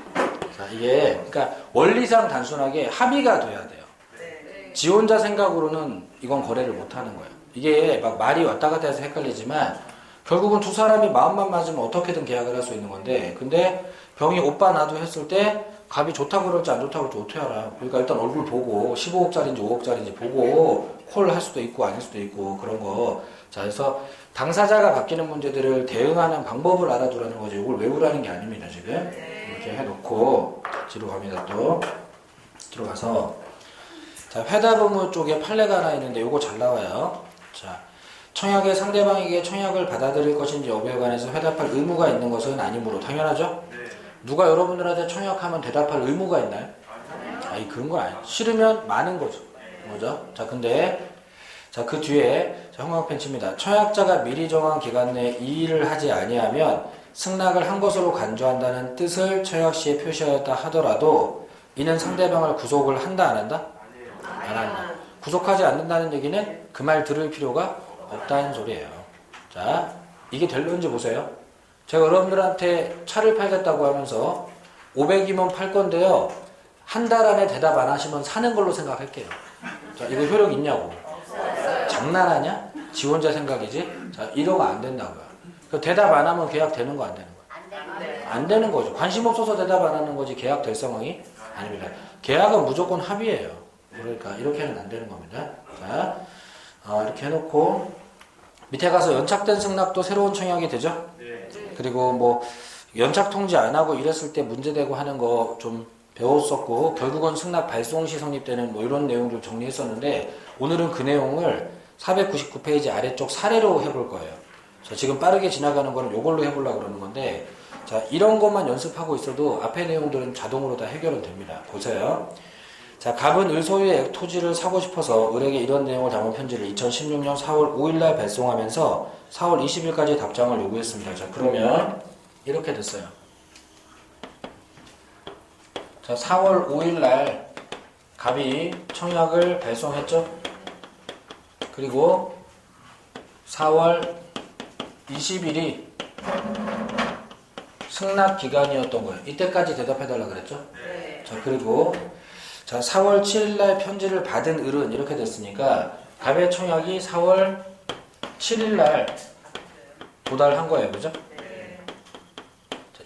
A: 자, 이게 그러니까 원리상 단순하게 합의가 돼야 돼요. 지 혼자 생각으로는 이건 거래를 못 하는 거예요. 이게 막 말이 왔다 갔다 해서 헷갈리지만 결국은 두 사람이 마음만 맞으면 어떻게든 계약을 할 수 있는 건데, 근데 병이 오빠 나도 했을 때 갑이 좋다고 그럴지 안 좋다고 그럴지 어떻게 알아. 그러니까 일단 얼굴 보고 15억짜리인지 5억짜리인지 보고 콜 할 수도 있고 아닐 수도 있고 그런 거. 자, 그래서 당사자가 바뀌는 문제들을 대응하는 방법을 알아두라는 거지. 이걸 외우라는 게 아닙니다, 지금. 이렇게 해놓고 뒤로 갑니다. 또 들어가서 자, 회답 의무 쪽에 판례가 하나 있는데 요거 잘 나와요. 자, 청약의 상대방에게 청약을 받아들일 것인지 여부에 관해서 회답할 의무가 있는 것은 아니므로. 당연하죠? 누가 여러분들한테 청약하면 대답할 의무가 있나요? 아니, 그런 건 아니에요. 싫으면 많은 거죠. 뭐죠? 자, 근데 자, 그 뒤에 형광펜 칩니다. 청약자가 미리 정한 기간 내에 이 일을 하지 아니하면 승낙을 한 것으로 간주한다는 뜻을 청약 시에 표시하였다 하더라도 이는 상대방을 구속을 한다 안 한다? 안 한다. 구속하지 않는다는 얘기는 그 말 들을 필요가 없다는 소리예요. 자, 이게 될런지 보세요. 제가 여러분들한테 차를 팔겠다고 하면서 500이면 팔 건데요. 한 달 안에 대답 안 하시면 사는 걸로 생각할게요. 자, 이거 효력 있냐고. 장난하냐? 지 혼자 생각이지? 자, 이러면 안 된다고요. 그 대답 안 하면 계약 되는 거 안 되는 거? 안 되는 거죠. 관심 없어서 대답 안 하는 거지 계약 될 상황이 아닙니다. 계약은 무조건 합의예요. 그러니까 이렇게는 안 되는 겁니다. 자, 이렇게 해놓고 밑에 가서 연착된 승낙도 새로운 청약이 되죠? 그리고 뭐 연착 통지 안 하고 이랬을 때 문제되고 하는 거 좀 배웠었고 결국은 승낙 발송 시 성립되는 뭐 이런 내용들 정리했었는데 오늘은 그 내용을 499페이지 아래쪽 사례로 해볼 거예요. 자, 지금 빠르게 지나가는 거는 이걸로 해보려고 그러는 건데 자, 이런 것만 연습하고 있어도 앞에 내용들은 자동으로 다 해결은 됩니다. 보세요. 자, 갑은 을 소유의 토지를 사고 싶어서 을에게 이런 내용을 담은 편지를 2016년 4월 5일날 발송하면서 4월 20일까지 답장을 요구했습니다. 자, 그러면 이렇게 됐어요. 자, 4월 5일날 갑이 청약을 발송했죠. 그리고 4월 20일이 승낙 기간이었던 거예요. 이때까지 대답해달라 그랬죠. 자, 그리고 자, 4월 7일날 편지를 받은 을은 이렇게 됐으니까 갑의 청약이 4월 7일날 도달한 거예요. 그죠? 자,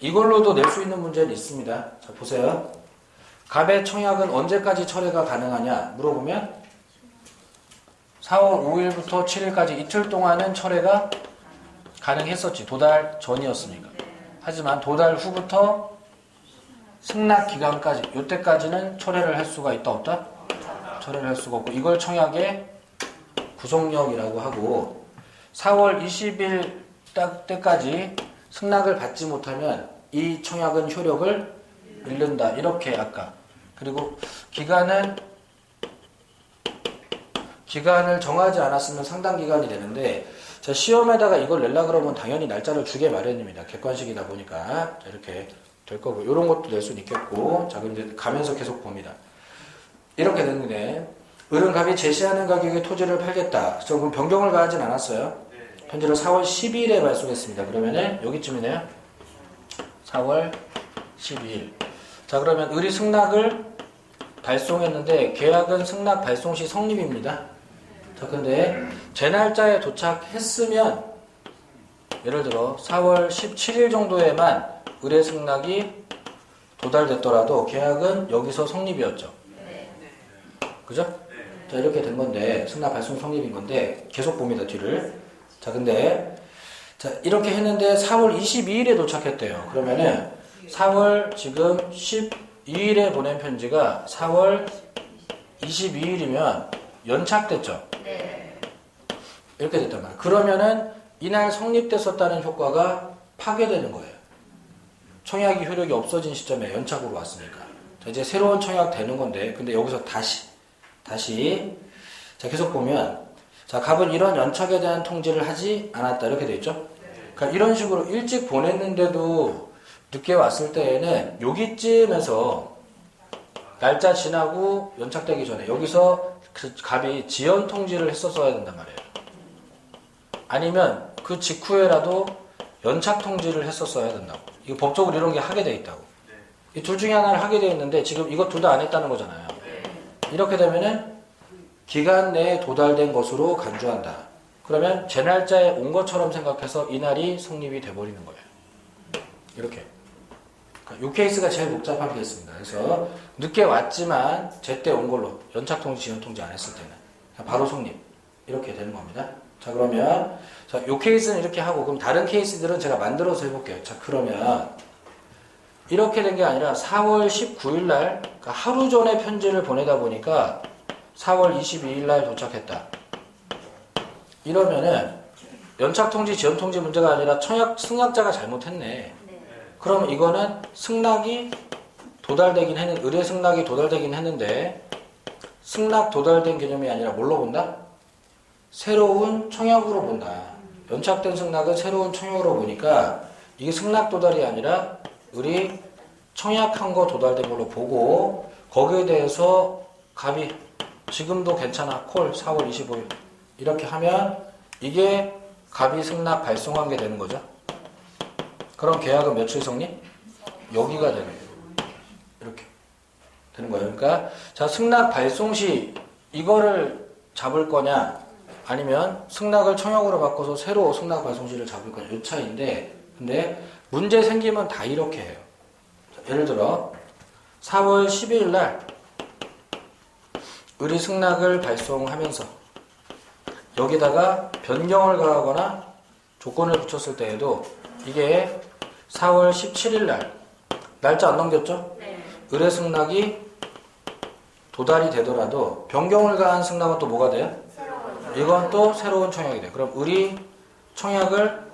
A: 이걸로도 낼 수 있는 문제는 있습니다. 자, 보세요. 갑의 청약은 언제까지 철회가 가능하냐 물어보면 4월 5일부터 7일까지 이틀 동안은 철회가 가능했었지. 도달 전이었으니까. 하지만 도달 후부터 승낙 기간까지 이때까지는 철회를 할 수가 있다 없다? 철회를 할 수가 없고 이걸 청약의 구속력이라고 하고 4월 20일 딱 때까지 승낙을 받지 못하면 이 청약은 효력을 잃는다. 이렇게 아까 그리고 기간을 정하지 않았으면 상당 기간이 되는데 자, 시험에다가 이걸 내려 그러면 당연히 날짜를 주게 마련입니다. 객관식이다 보니까 자, 이렇게 될 거고 이런 것도 낼 수는 있겠고 자, 그럼 이제 가면서 계속 봅니다. 이렇게 됐는데 을은 갑이 제시하는 가격에 토지를 팔겠다. 그럼 변경을 가하진 않았어요. 편지를 4월 12일에 발송했습니다. 그러면은 여기쯤이네요. 4월 12일. 자, 그러면 을이 승낙을 발송했는데 계약은 승낙 발송 시 성립입니다. 자, 근데 제 날짜에 도착했으면 예를 들어 4월 17일 정도에만 을의 승낙이 도달됐더라도 계약은 여기서 성립이었죠. 그죠? 자, 이렇게 된 건데 승낙 발송 성립인 건데 계속 봅니다. 뒤를. 자, 근데 자, 이렇게 했는데 4월 22일에 도착했대요. 그러면은 4월 지금 12일에 보낸 편지가 4월 22일이면 연착됐죠. 이렇게 됐단 말이에요. 그러면은 이날 성립됐었다는 효과가 파괴되는 거예요. 청약이 효력이 없어진 시점에 연착으로 왔으니까. 자, 이제 새로운 청약 되는 건데, 근데 여기서 다시 자, 계속 보면 자, 갑은 이런 연착에 대한 통지를 하지 않았다. 이렇게 돼 있죠. 그러니까 이런 식으로 일찍 보냈는데도 늦게 왔을 때에는 여기쯤에서 날짜 지나고 연착되기 전에 여기서 그 갑이 지연 통지를 했었어야 된단 말이에요. 아니면 그 직후에라도 연착 통지를 했었어야 된다고. 이거 법적으로 이런 게 하게 돼 있다고. 이 둘 중에 하나를 하게 돼 있는데 지금 이거 둘 다 안 했다는 거잖아요. 이렇게 되면은 기간 내에 도달된 것으로 간주한다. 그러면 제 날짜에 온 것처럼 생각해서 이날이 성립이 돼버리는 거예요. 이렇게. 이 케이스가 제일 복잡한 케이스입니다. 그래서 늦게 왔지만 제때 온 걸로 연착 통지, 지연 통지 안 했을 때는 바로 성립. 이렇게 되는 겁니다. 자, 그러면 자, 이 케이스는 이렇게 하고 그럼 다른 케이스들은 제가 만들어서 해볼게요. 자, 그러면 이렇게 된 게 아니라 4월 19일 날 그러니까 하루 전에 편지를 보내다 보니까 4월 22일 날 도착했다. 이러면은 연착 통지, 지연 통지 문제가 아니라 승낙자가 잘못했네. 그러면 이거는 승낙이 도달되긴 했는데, 을의 승낙이 도달되긴 했는데, 승낙 도달된 개념이 아니라 뭘로 본다? 새로운 청약으로 본다. 연착된 승낙은 새로운 청약으로 보니까 이게 승낙 도달이 아니라 을이 청약한 거 도달된 걸로 보고 거기에 대해서 갑이 지금도 괜찮아. 콜 4월 25일 이렇게 하면 이게 갑이 승낙 발송한 게 되는 거죠. 그럼 계약은 며칠 성립? 여기가 되는 거예요. 이렇게 되는 거예요. 그러니까 자, 승낙 발송 시 이거를 잡을 거냐 아니면 승낙을 청약으로 바꿔서 새로 승낙 발송 시를 잡을 거냐 이 차이인데, 근데 문제 생기면 다 이렇게 해요. 자, 예를 들어 4월 12일 날 의리 승낙을 발송하면서 여기다가 변경을 가하거나 조건을 붙였을 때에도 이게 4월 17일 날 날짜 안 넘겼죠?
B: 네.
A: 의뢰 승낙이 도달이 되더라도 변경을 가한 승낙은 또 뭐가 돼요? 이건 또 새로운 청약이 돼요. 그럼 의리 청약을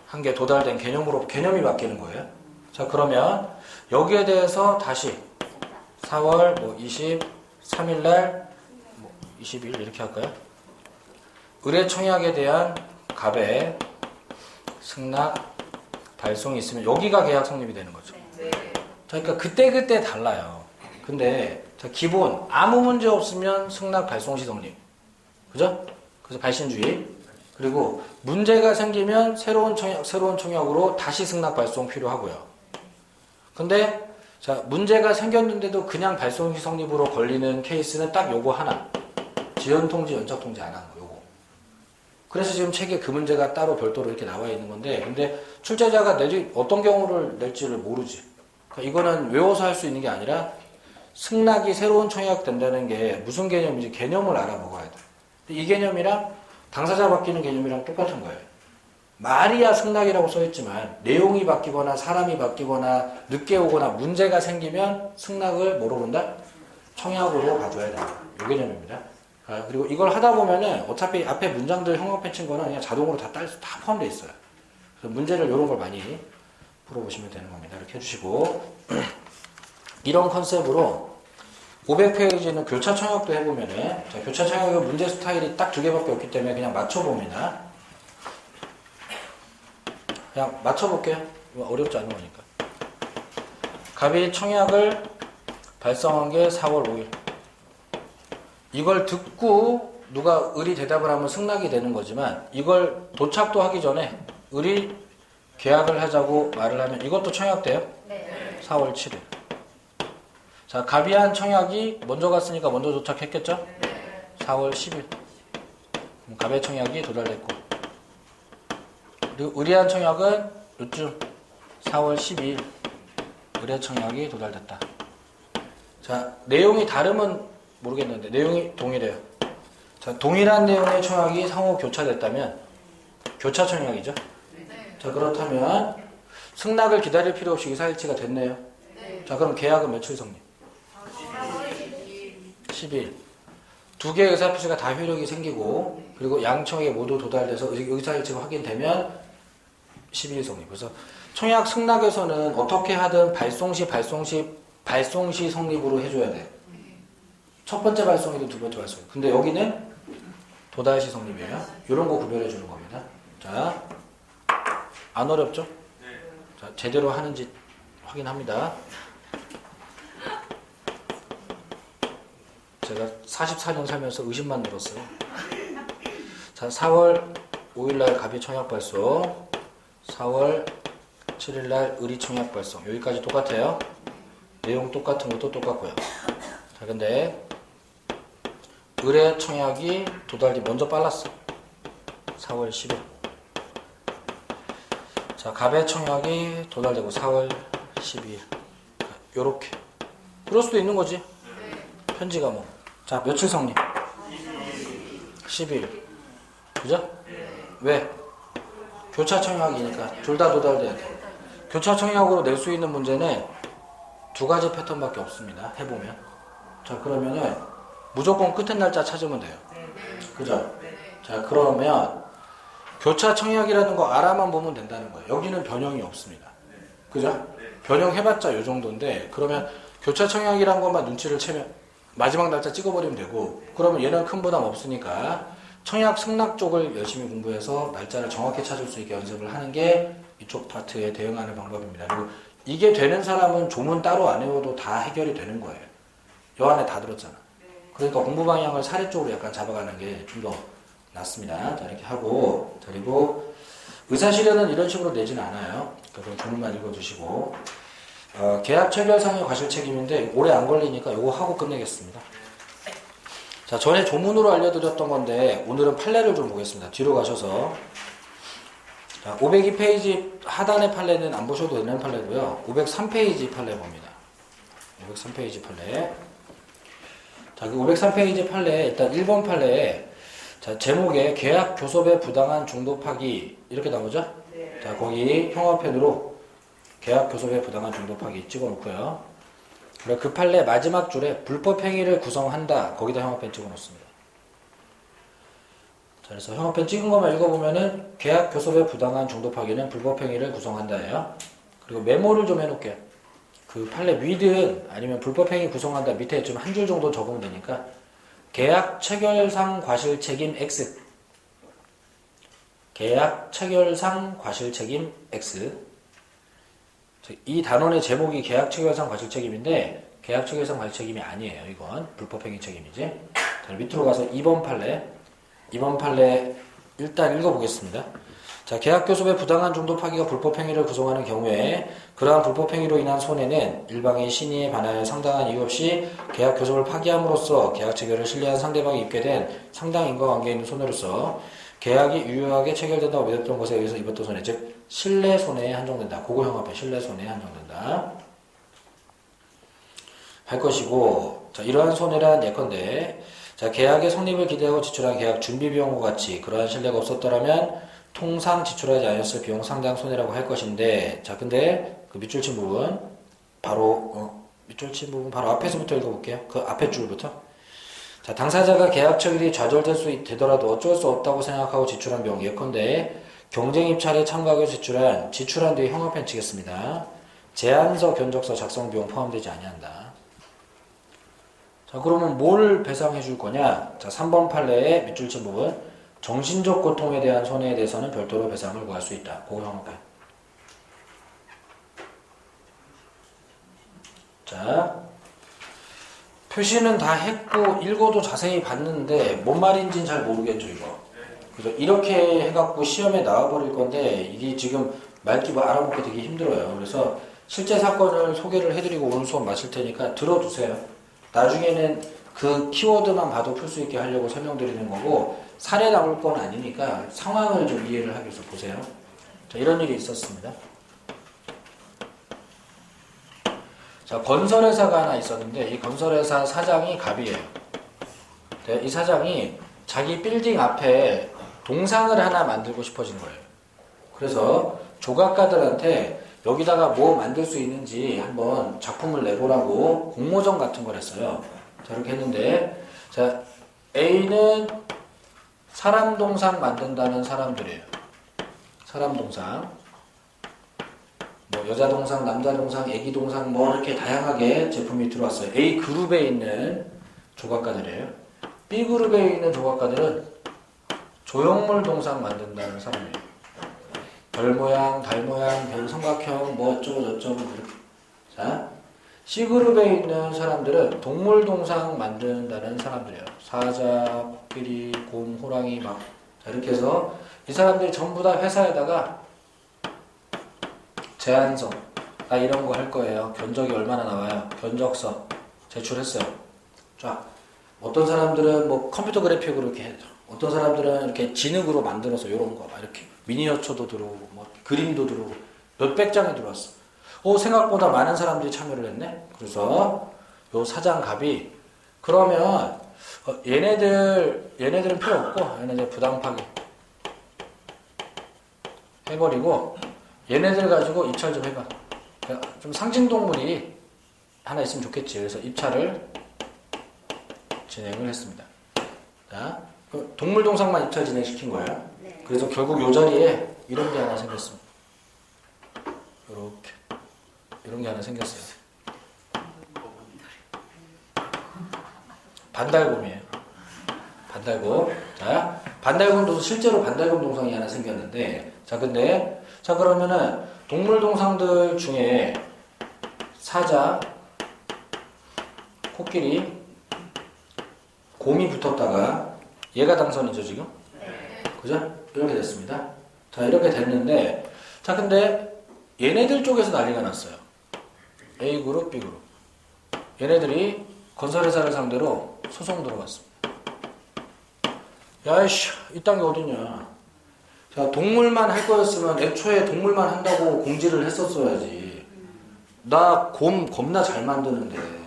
A: 한 게 도달된 개념으로 개념이 바뀌는 거예요. 자, 그러면 여기에 대해서 다시 4월 23일 날 20일 이렇게 할까요? 의뢰 청약에 대한 갑의 승낙 발송이 있으면 여기가 계약 성립이 되는 거죠.
B: 네.
A: 자, 그러니까 그때 달라요. 근데 자, 기본 아무 문제 없으면 승낙 발송 시 성립. 그죠? 그래서 발신주의. 그리고 문제가 생기면 새로운 청약으로 다시 승낙 발송 필요하고요. 근데 자, 문제가 생겼는데도 그냥 발송 시 성립으로 걸리는 케이스는 딱 요거 하나. 지연 통지, 연착 통지 안 하는 거 요거. 그래서 지금 책에 그 문제가 따로 별도로 이렇게 나와 있는 건데, 근데 출제자가 어떤 경우를 낼지를 모르지. 그러니까 이거는 외워서 할 수 있는 게 아니라 승낙이 새로운 청약 된다는 게 무슨 개념인지 개념을 알아먹어야 돼. 이 개념이랑 당사자 바뀌는 개념이랑 똑같은 거예요. 말이야 승낙이라고 써있지만 내용이 바뀌거나 사람이 바뀌거나 늦게 오거나 문제가 생기면 승낙을 뭐로 본다? 청약으로 봐줘야 된다. 이 개념입니다. 그리고 이걸 하다 보면은 어차피 앞에 문장들 형광 펜친 거는 그냥 자동으로 다 포함되어 있어요. 그래서 문제를 이런 걸 많이 풀어보시면 되는 겁니다. 이렇게 해주시고 이런 컨셉으로 500페이지는 교차 청약도 해보면은, 자, 교차 청약은 문제 스타일이 딱 2개밖에 없기 때문에 그냥 맞춰봅니다. 그냥 맞춰볼게요. 어렵지 않은 거니까. 갑이 청약을 발송한 게 4월 5일. 이걸 듣고 누가 의리 대답을 하면 승낙이 되는 거지만 이걸 도착도 하기 전에 의리 계약을 하자고 말을 하면 이것도 청약돼요?
B: 네.
A: 4월 7일. 자, 갑이 한 청약이 먼저 갔으니까 먼저 도착했겠죠? 4월 10일. 그럼 갑의 청약이 도달됐고. 그리고 의뢰한 청약은 요즘 4월 12일. 의뢰 청약이 도달됐다. 자, 내용이 다르면 모르겠는데 내용이 동일해요. 자, 동일한 내용의 청약이 상호 교차됐다면 교차 청약이죠? 자, 그렇다면 승낙을 기다릴 필요 없이 의사일치가 됐네요. 자, 그럼 계약은 며칠 성립? 10일. 두 개의 의사표시가 다 효력이 생기고 그리고 양청에 모두 도달돼서 의사일치가 확인되면 12일 성립. 그래서 청약 승낙에서는 어떻게 하든 발송시 성립으로 해줘야 돼. 첫 번째 발송이든 두 번째 발송. 근데 여기는 도달시 성립이에요. 이런 거 구별해 주는 겁니다. 자, 안 어렵죠? 자, 제대로 하는지 확인합니다. 제가 44년 살면서 의심만 늘었어요. 자, 4월 5일날 갑이 청약 발송, 4월 7일날 의리 청약 발송. 여기까지 똑같아요. 내용 똑같은 것도 똑같고요. 자, 근데 의뢰 청약이 도달이 먼저 빨랐어. 4월 10일. 자, 갑의 청약이 도달되고 4월 12일. 요렇게. 그럴 수도 있는 거지. 편지가 뭐. 자, 며칠 성립? 12일. 그죠? 왜? 교차 청약이니까 둘 다 도달돼야 돼. 교차 청약으로 낼 수 있는 문제는 두 가지 패턴밖에 없습니다. 해보면. 자, 그러면은 무조건 끝의 날짜 찾으면 돼요. 그죠? 자, 그러면 교차 청약이라는 거 알아만 보면 된다는 거예요. 여기는 변형이 없습니다. 그죠? 변형해봤자 요 정도인데, 그러면 교차 청약이란 것만 눈치를 채면 마지막 날짜 찍어버리면 되고, 그러면 얘는 큰 부담 없으니까 청약 승낙 쪽을 열심히 공부해서 날짜를 정확히 찾을 수 있게 연습을 하는 게 이쪽 파트에 대응하는 방법입니다. 그리고 이게 되는 사람은 조문 따로 안 외워도 다 해결이 되는 거예요. 여 안에 다 들었잖아. 그러니까 공부 방향을 사례 쪽으로 약간 잡아가는 게 좀 더 났습니다. 자, 이렇게 하고, 그리고 의사실현은 이런 식으로 내지는 않아요. 그럼 조문만 읽어주시고, 계약 체결상의 과실 책임인데 오래 안 걸리니까 이거 하고 끝내겠습니다. 자, 전에 조문으로 알려드렸던 건데 오늘은 판례를 좀 보겠습니다. 뒤로 가셔서, 자, 502페이지 하단의 판례는 안 보셔도 되는 판례고요. 503페이지 판례 봅니다. 503페이지 판례. 자, 그 503페이지 판례, 일단 1번 판례에, 자, 제목에 계약 교섭의 부당한 중도 파기, 이렇게 나오죠?
B: 네.
A: 자, 거기 형어펜으로 계약 교섭의 부당한 중도 파기 찍어 놓고요. 그리고 그 판례 마지막 줄에 불법 행위를 구성한다. 거기다 형어펜 찍어 놓습니다. 자, 그래서 형어펜 찍은 것만 읽어보면은 계약 교섭의 부당한 중도 파기는 불법 행위를 구성한다예요. 그리고 메모를 좀 해놓을게요. 그 판례 위든 아니면 불법 행위 구성한다 밑에 좀 한 줄 정도 적으면 되니까 계약 체결상 과실 책임 X. 계약 체결상 과실 책임 X. 이 단원의 제목이 계약 체결상 과실 책임인데 계약 체결상 과실 책임이 아니에요. 이건 불법 행위 책임이지. 자, 밑으로 가서 2번 판례. 2번 판례 일단 읽어보겠습니다. 자, 계약 교섭의 부당한 중도 파기가 불법 행위를 구성하는 경우에 그러한 불법 행위로 인한 손해는 일방의 신의에 반하여 상당한 이유 없이 계약 교섭을 파기함으로써 계약 체결을 신뢰한 상대방이 입게 된 상당 인과관계에 있는 손해로서 계약이 유효하게 체결된다고 믿었던 것에 의해서 입었던 손해, 즉 신뢰 손해에 한정된다. 그거 형 앞에 신뢰 손해에 한정된다 할 것이고, 자, 이러한 손해란 예컨대, 자, 계약의 성립을 기대하고 지출한 계약 준비 비용과 같이 그러한 신뢰가 없었더라면 통상 지출하지 않았을 비용 상당 손해라고 할 것인데, 자, 근데 그 밑줄 친 부분 밑줄 친 부분 바로 앞에서부터 읽어볼게요. 그 앞에 줄부터. 자, 당사자가 계약 처리이 좌절될 수 되더라도 어쩔 수 없다고 생각하고 지출한 비용, 예컨대 경쟁 입찰에 참가하고 지출한 뒤에 형어펜 치겠습니다. 제안서, 견적서 작성 비용 포함되지 아니한다. 자, 그러면 뭘 배상해 줄 거냐? 자, 3번 판례의 밑줄 친 부분, 정신적 고통에 대한 손해에 대해서는 별도로 배상을 구할 수 있다. 그거 형어펜. 자, 표시는 다 했고 읽어도 자세히 봤는데 뭔 말인지는 잘 모르겠죠, 이거. 그래서 이렇게 해갖고 시험에 나와버릴 건데 이게 지금 말귀 알아먹기 되게 힘들어요. 그래서 실제 사건을 소개를 해드리고 오늘 수업 마칠 테니까 들어두세요. 나중에는 그 키워드만 봐도 풀 수 있게 하려고 설명드리는 거고, 사례 나올 건 아니니까 상황을 좀 이해를 하기 위해서 보세요. 자, 이런 일이 있었습니다. 자, 건설회사가 하나 있었는데 이 건설회사 사장이 갑이에요. 이 사장이 자기 빌딩 앞에 동상을 하나 만들고 싶어진 거예요. 그래서 조각가들한테 여기다가 뭐 만들 수 있는지 한번 작품을 내보라고 공모전 같은 걸 했어요. 자, 이렇게 했는데, 자, A는 사람 동상 만든다는 사람들이에요. 사람 동상. 뭐 여자 동상, 남자 동상, 애기 동상 뭐 이렇게 다양하게 제품이 들어왔어요. A 그룹에 있는 조각가들이에요. B 그룹에 있는 조각가들은 조형물 동상 만든다는 사람이에요. 별 모양, 달 모양, 별 삼각형 뭐 어쩌고 저쩌고 그렇게. 자, C 그룹에 있는 사람들은 동물 동상 만든다는 사람들이에요. 사자, 코끼리, 곰, 호랑이 막. 자, 이렇게 해서 이 사람들이 전부 다 회사에다가 제안서, 나 이런 거 할 거예요. 견적이 얼마나 나와요? 견적서 제출했어요. 자, 어떤 사람들은 뭐 컴퓨터 그래픽으로 이렇게 해요. 어떤 사람들은 이렇게 진흙으로 만들어서 이런 거 막 이렇게 미니어처도 들어오고 뭐 그림도 들어오고 몇백 장이 들어왔어. 생각보다 많은 사람들이 참여를 했네. 그래서 요 사장 갑이 그러면 얘네들은 필요 없고 얘네들 부당 파기 해버리고 얘네들 가지고 입찰 좀 해봐. 좀 상징동물이 하나 있으면 좋겠지. 그래서 입찰을 진행을 했습니다. 자, 동물 동상만 입찰 진행시킨 거예요.
B: 네.
A: 그래서 결국 이 자리에 이런 게 하나 생겼습니다. 이렇게 이런 게 하나 생겼어요. 반달곰이에요. 반달곰. 자, 반달곰도 실제로 반달곰 동상이 하나 생겼는데, 자, 그러면은 동물 동상들 중에 사자, 코끼리, 곰이 붙었다가 얘가 당선이죠 지금?
B: 네.
A: 그죠? 이렇게 됐습니다. 자, 이렇게 됐는데, 자, 근데 얘네들 쪽에서 난리가 났어요. A그룹, B그룹. 얘네들이 건설회사를 상대로 소송 들어갔습니다. 야이씨, 이딴 게 어딨냐. 자, 동물만 할 거였으면 애초에 동물만 한다고 공지를 했었어야지. 나 겁나 잘 만드는데.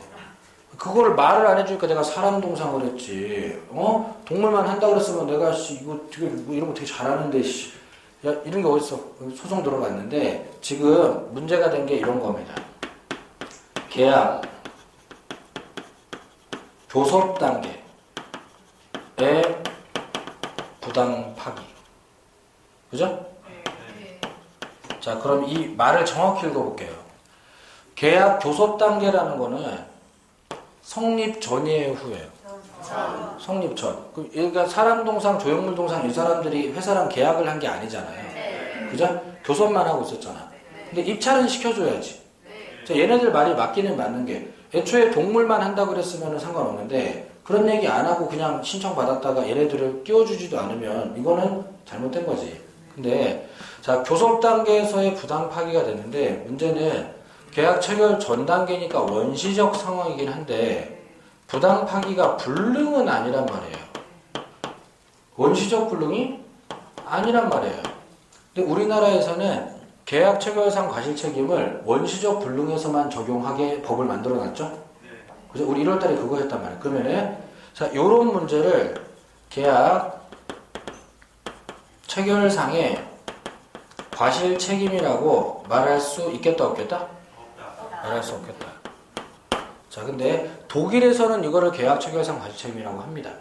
A: 그걸 말을 안 해주니까 내가 사람 동상을 했지. 동물만 한다고 그랬으면 내가, 이거 되게, 뭐 이런 거 되게 잘하는데, 야, 이런 게 어딨어. 소송 들어갔는데, 지금 문제가 된 게 이런 겁니다. 계약, 교섭 단계의 부당 파기. 그죠? 자, 그럼 이 말을 정확히 읽어볼게요. 계약 교섭 단계라는 거는 성립 전이에요, 후예요? 성립 전. 그러니까 사람 동상, 조형물 동상 이 사람들이 회사랑 계약을 한 게 아니잖아요. 그죠? 교섭만 하고 있었잖아. 근데 입찰은 시켜줘야지. 자, 얘네들 말이 맞기는 맞는 게 애초에 동물만 한다고 그랬으면 상관없는데 그런 얘기 안 하고 그냥 신청받았다가 얘네들을 끼워주지도 않으면 이거는 잘못된 거지. 근데 자, 교섭 단계에서의 부당 파기가 됐는데 문제는 계약 체결 전 단계니까 원시적 상황이긴 한데 부당 파기가 불능은 아니란 말이에요. 원시적 불능이 아니란 말이에요. 근데 우리나라에서는 계약 체결상 과실 책임을 원시적 불능에서만 적용하게 법을 만들어 놨죠? 그래서 우리 1월 달에 그거 했단 말이에요. 그러면은, 자, 요런 문제를 계약 체결상의 과실 책임이라고 말할 수 있겠다, 없겠다? 말할 수 없겠다. 자, 근데 독일에서는 이거를 계약 체결상 과실 책임이라고 합니다.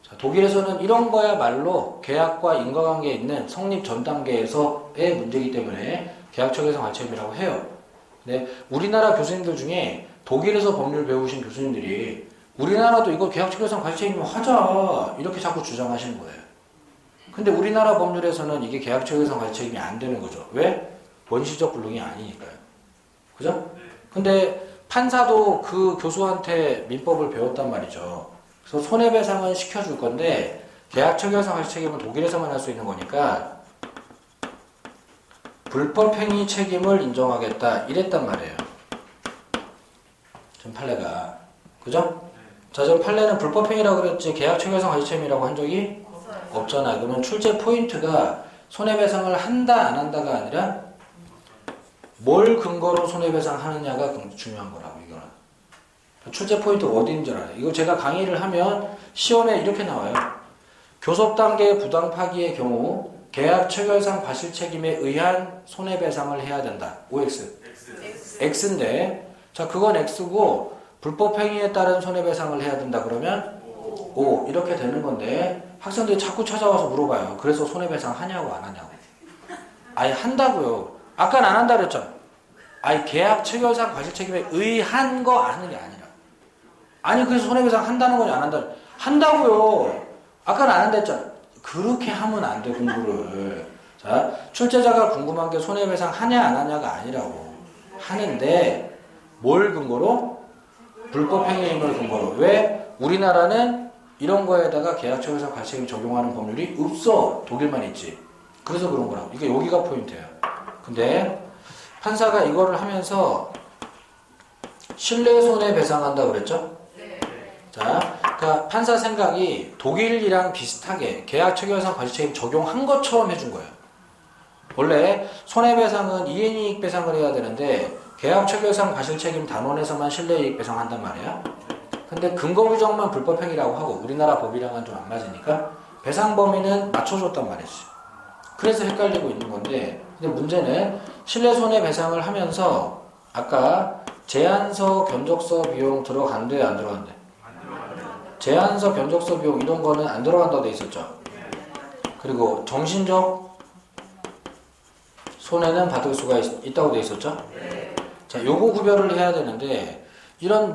A: 자, 독일에서는 이런 거야말로 계약과 인과관계에 있는 성립 전 단계에서의 문제이기 때문에 계약 체결상 과실 책임이라고 해요. 근데 우리나라 교수님들 중에 독일에서 법률 배우신 교수님들이 우리나라도 이거 계약 체결상 과실 책임을 하자 이렇게 자꾸 주장하시는 거예요. 근데 우리나라 법률에서는 이게 계약 체결상 과실 책임이 안 되는 거죠. 왜? 원시적 불능이 아니니까요. 그죠? 근데 판사도 그 교수한테 민법을 배웠단 말이죠. 그래서 손해배상은 시켜줄 건데 계약 체결상 과실 책임은 독일에서만 할 수 있는 거니까 불법행위 책임을 인정하겠다 이랬단 말이에요. 전 판례가. 그죠? 자, 전 판례는 불법행위라고 그랬지 계약 체결상 과실 책임이라고 한 적이 없잖아. 그러면 출제 포인트가 손해배상을 한다 안 한다가 아니라 뭘 근거로 손해배상 하느냐가 중요한 거라고. 이거는 출제 포인트가 어디인 줄 알아요. 이거 제가 강의를 하면 시험에 이렇게 나와요. 교섭 단계 부당 파기의 경우 계약 체결상 과실 책임에 의한 손해배상을 해야 된다. OX. X인데 자, 그건 X고 불법행위에 따른 손해배상을 해야 된다. 그러면 O. 이렇게 되는 건데 학생들이 자꾸 찾아와서 물어봐요. 그래서 손해배상 하냐고 안 하냐고. 아니 한다고요. 아까는 안 한다 그랬잖아. 아니 계약 체결상 과실 책임에 의한 거 하는 게 아니라. 아니 그래서 손해배상 한다는 거냐 안 한다. 한다고요. 아까는 안 한다 했잖아. 그렇게 하면 안 돼 공부를. 자, 출제자가 궁금한 게 손해배상 하냐 안 하냐가 아니라고. 하는데 뭘 근거로? 불법행위임을 근거로. 왜? 우리나라는 이런 거에다가 계약 체결상 과실 책임 적용하는 법률이 없어. 독일만 있지. 그래서 그런 거라고. 이게 여기가 포인트예요. 근데 판사가 이거를 하면서 신뢰손해배상한다 그랬죠?
B: 네.
A: 자, 그러니까 판사 생각이 독일이랑 비슷하게 계약 체결상 과실 책임 적용한 것처럼 해준 거예요. 원래 손해배상은 이해이익 배상을 해야 되는데 계약 체결상 과실 책임 단원에서만 신뢰이익 배상한단 말이야. 근데 근거 규정만 불법행위라고 하고 우리나라 법이랑은 좀 안 맞으니까 배상 범위는 맞춰줬단 말이지. 그래서 헷갈리고 있는 건데 근데 문제는 신뢰손해배상을 하면서 아까 제안서, 견적서 비용 들어간대 안 들어간대? 제안서, 견적서 비용 이런 거는 안 들어간다고 돼 있었죠. 그리고 정신적 손해는 받을 수가 있다고 돼 있었죠. 자, 요거 구별을 해야 되는데 이런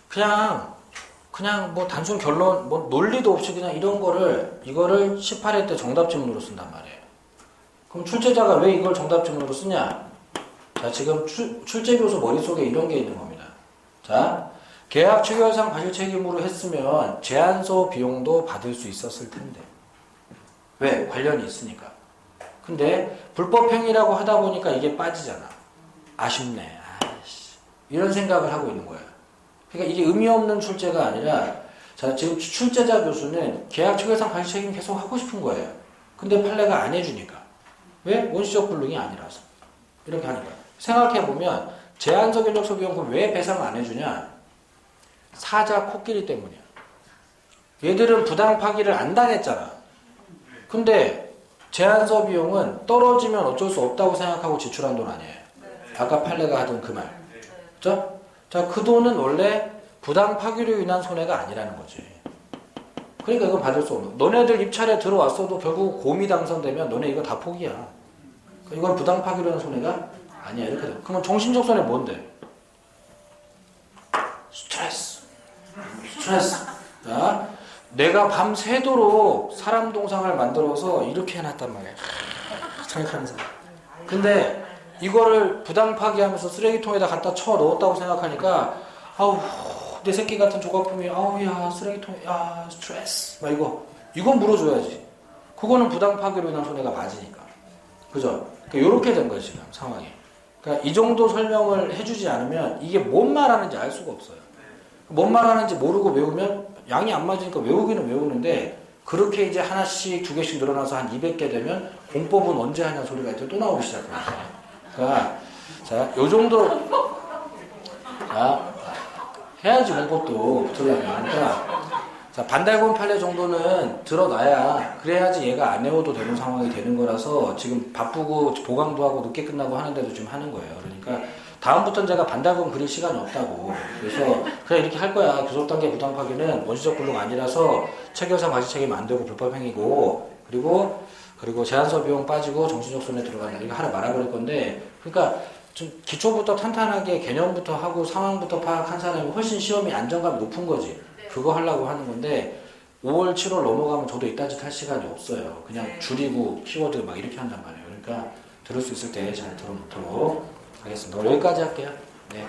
A: 그냥 뭐 단순 결론 뭐 논리도 없이 그냥 이거를 18회 때 정답 지문으로 쓴단 말이에요. 그럼 출제자가 왜 이걸 정답 지문으로 쓰냐? 자, 지금 출제 교수 머릿속에 이런 게 있는 겁니다. 자, 계약 체결상 과실 책임으로 했으면 제안서 비용도 받을 수 있었을 텐데. 왜? 관련이 있으니까. 근데 불법행위라고 하다 보니까 이게 빠지잖아. 아쉽네. 아이씨. 이런 생각을 하고 있는 거예요. 그러니까 이게 의미 없는 출제가 아니라 자, 지금 출제자 교수는 계약 체결상 과실 책임 계속 하고 싶은 거예요. 근데 판례가 안 해주니까. 왜? 원시적 불능이 아니라서. 이렇게 하니까. 생각해보면 제한적 인적 소비용품 왜 배상 안 해주냐? 사자 코끼리 때문이야. 얘들은 부당 파기를 안 당했잖아. 근데 제한서 비용은 떨어지면 어쩔 수 없다고 생각하고 지출한 돈 아니에요. 아까 판례가 하던 그 말. 그죠? 자, 그 돈은 원래 부당 파기로 인한 손해가 아니라는 거지. 그러니까 이건 받을 수 없는. 너네들 입찰에 들어왔어도 결국 곰이 당선되면 너네 이거 다 포기야. 그러니까 이건 부당 파기로 인한 손해가 아니야. 이렇게 돼. 그러면 정신적 손해 뭔데? 스트레스. 자, 내가 밤새도록 사람 동상을 만들어서 이렇게 해놨단 말이야. 생각하면서. 근데 이거를 부당 파기하면서 쓰레기통에다 갖다 쳐 넣었다고 생각하니까 아우 내 새끼 같은 조각품이 아우야 쓰레기통에 야 스트레스 막 이건 물어줘야지. 그거는 부당 파기로 인한 손해가 맞으니까. 그죠? 그러니까 이렇게 된 거예요 지금 상황이. 그러니까 이 정도 설명을 해주지 않으면 이게 뭔 말하는지 알 수가 없어요. 뭔 말하는지 모르고 외우면 양이 안 맞으니까 외우기는 외우는데 그렇게 이제 하나씩 두 개씩 늘어나서 한 200개 되면 공법은 언제 하냐 소리가 이제 또 나오기 시작합니다. 그러니까 자, 요 정도 자, 해야지 공법도 붙으려면. 그러니까 자, 반달곰 판례 정도는 들어놔야 그래야지 얘가 안 외워도 되는 상황이 되는 거라서 지금 바쁘고 보강도 하고 늦게 끝나고 하는데도 지금 하는 거예요. 그러니까 다음부터는 제가 반달곰 그릴 시간이 없다고. 그래서 그냥 이렇게 할 거야. 교섭 단계 부당 파기는 원시적 불능 아니라서 체결상 과실 책임 안 되고 불법 행위고 그리고 제한서 비용 빠지고 정신적 손해 들어간다. 이거 하나 말아버릴 건데 그러니까 좀 기초부터 탄탄하게 개념부터 하고 상황부터 파악한 사람이 훨씬 시험이 안정감이 높은 거지. 그거 하려고 하는 건데 5월, 7월 넘어가면 저도 이딴짓 할 시간이 없어요. 그냥 줄이고 키워드 막 이렇게 한단 말이에요. 그러니까 들을 수 있을 때 잘 들어놓도록 하겠습니다. 여기까지 할게요. 네.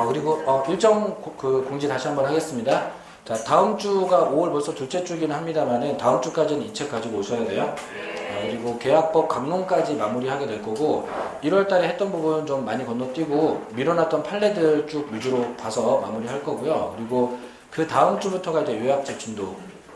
A: 그리고 일정 공지 다시 한번 하겠습니다. 자, 다음 주가 5월 벌써 둘째 주기는 합니다만은 다음 주까지는 이 책 가지고 오셔야 돼요. 그리고 계약법 강론까지 마무리하게 될 거고 1월 달에 했던 부분 좀 많이 건너뛰고 밀어놨던 판례들 쭉 위주로 봐서 마무리할 거고요. 그리고 그 다음 주부터가 이제 요약 제출도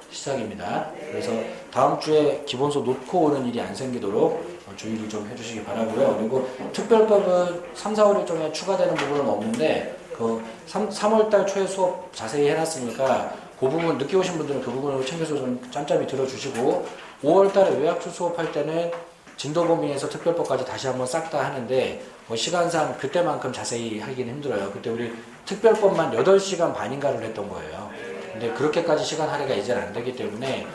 A: 시작입니다. 그래서 다음 주에 기본서 놓고 오는 일이 안 생기도록 주의를 좀 해주시기 바라고요. 그리고 특별법은 3, 4월 일정에 추가되는 부분은 없는데 그 3월달 초에 수업 자세히 해놨으니까 그 부분 늦게 오신 분들은 그 부분을 챙겨서 좀 짬짬이 들어주시고 5월달에 요약출 수업할 때는 진도 범위에서 특별법까지 다시 한번 싹 다 하는데 뭐 시간상 그때만큼 자세히 하기는 힘들어요. 그때 우리 특별법만 8시간 반인가를 했던 거예요. 근데 그렇게까지 시간 할애가 이제는 안 되기 때문에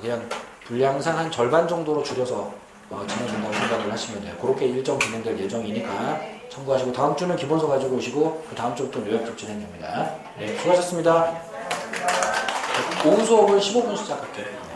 A: 그냥 분량상 한 절반 정도로 줄여서 진행된다고 생각을 하시면 돼요. 그렇게 일정 진행될 예정이니까 참고하시고 다음 주는 기본서 가지고 오시고 그 다음 주부터 요약적 진행됩니다. 네, 수고하셨습니다. 오후 수업을 15분 시작할게요.